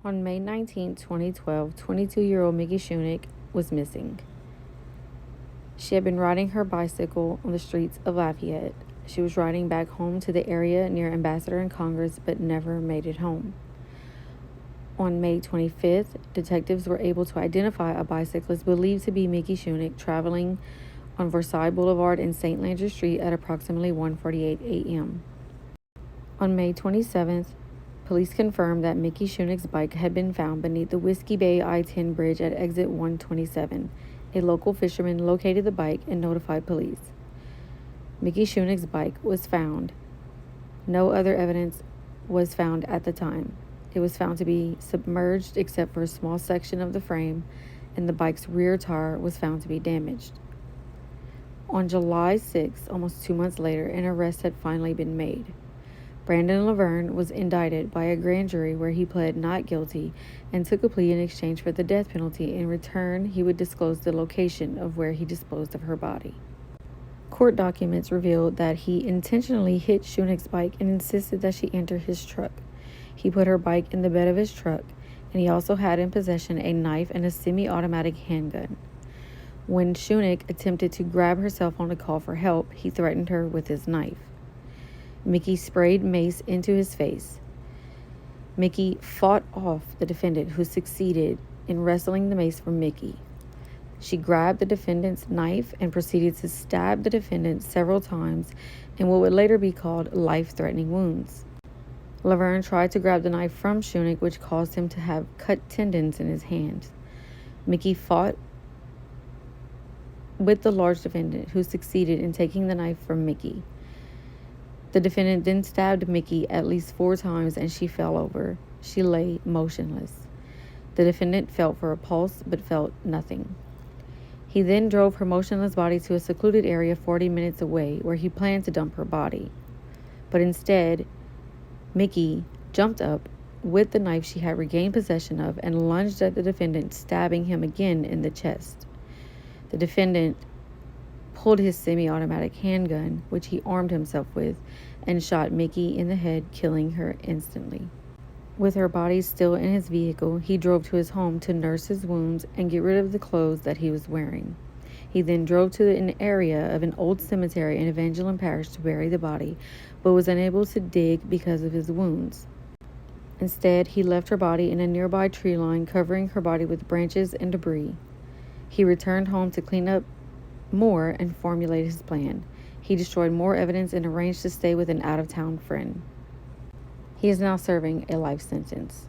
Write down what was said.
On May 19, 2012, 22-year-old Mickey Shunick was missing. She had been riding her bicycle on the streets of Lafayette. She was riding back home to the area near Ambassador and Congress, but never made it home. On May 25th, detectives were able to identify a bicyclist believed to be Mickey Shunick traveling on Versailles Boulevard and St. Landry Street at approximately 1:48 a.m. On May 27th, police confirmed that Mickey Shunick's bike had been found beneath the Whiskey Bay I-10 bridge at exit 127. A local fisherman located the bike and notified police. Mickey Shunick's bike was found. No other evidence was found at the time. It was found to be submerged except for a small section of the frame, and the bike's rear tire was found to be damaged. On July 6, almost 2 months later, an arrest had finally been made. Brandon Laverne was indicted by a grand jury where he pled not guilty and took a plea in exchange for the death penalty. In return, he would disclose the location of where he disposed of her body. Court documents revealed that he intentionally hit Shunick's bike and insisted that she enter his truck. He put her bike in the bed of his truck, and he also had in possession a knife and a semi-automatic handgun. When Shunick attempted to grab her cell phone to call for help, he threatened her with his knife. Mickey sprayed mace into his face. Mickey fought off the defendant, who succeeded in wresting the mace from Mickey. She grabbed the defendant's knife and proceeded to stab the defendant several times in what would later be called life-threatening wounds. Laverne tried to grab the knife from Shunick, which caused him to have cut tendons in his hand. Mickey fought with the large defendant, who succeeded in taking the knife from Mickey. The defendant then stabbed Mickey at least 4 times, and she fell over. She lay motionless. The defendant felt for a pulse, but felt nothing. He then drove her motionless body to a secluded area 40 minutes away, where he planned to dump her body. But instead, Mickey jumped up with the knife she had regained possession of and lunged at the defendant, stabbing him again in the chest. The defendant pulled his semi-automatic handgun, which he armed himself with, and shot Mickey in the head, killing her instantly. With her body still in his vehicle, he drove to his home to nurse his wounds and get rid of the clothes that he was wearing. He then drove to an area of an old cemetery in Evangeline Parish to bury the body, but was unable to dig because of his wounds. Instead, he left her body in a nearby tree line, covering her body with branches and debris. He returned home to clean up more and formulate his plan. He destroyed more evidence and arranged to stay with an out-of-town friend. He is now serving a life sentence.